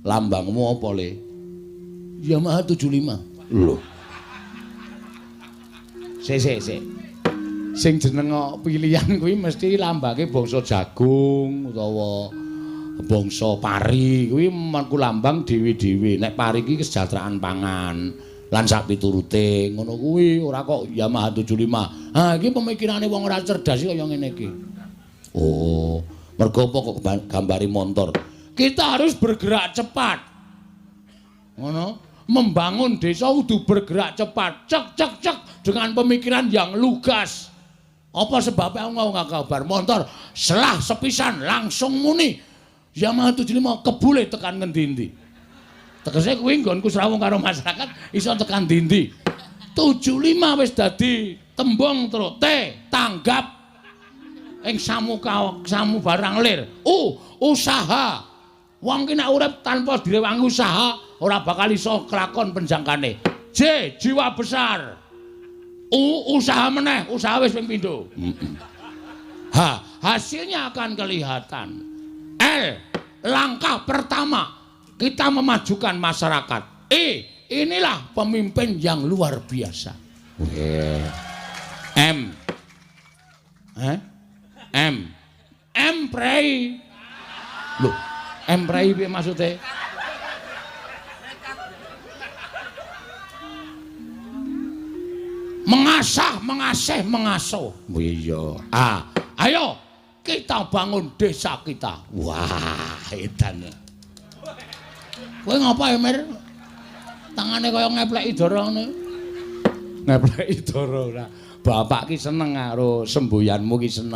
Lambangmu apa, Le? Yamaha 75. Lho. Sik. Sing jeneng pilihan kuwi mesti lambange bangsa jagung utawa bangsa pari kuwi mangku lambang dhewe-dhewe. Nek pari iki kesejahteraan pangan lan sak piturute. Ngono kuwi ora kok Yamaha 75. Ha iki pemikirane wong ora cerdas kaya ngene iki. Oh, mergo apa kok gambari motor. Kita harus bergerak cepat. Ngono. Membangun desa kudu bergerak cepat, cek dengan pemikiran yang lugas. Apa sebabnya aku nggak kabar motor selah sepisan langsung muni Yamaha 75 kebule tekan ngendi-endi. Tegese kuwi nggonku srawung karo masyarakat iso tekan ndi-endi. 75 wis dadi tembung terus tanggap ing samu barang lir. Usaha. Wong ki nek urip tanpa direwangi usaha ora bakal iso kelakon penjangkane. Jiwa besar. Usaha meneh, usaha wis ping pindho. Hasilnya akan kelihatan. Langkah pertama kita memajukan masyarakat. Inilah pemimpin yang luar biasa. Prei. Loh, prei piye maksude? Mengasuh. Iya. Ayo kita bangun desa kita. Wah, edan. Kowe ngapa, Emir? Tangane kaya ngepleki dara ngene. Ngepleki dara ora. Bapak ki seneng karo semboyanmu ki seneng.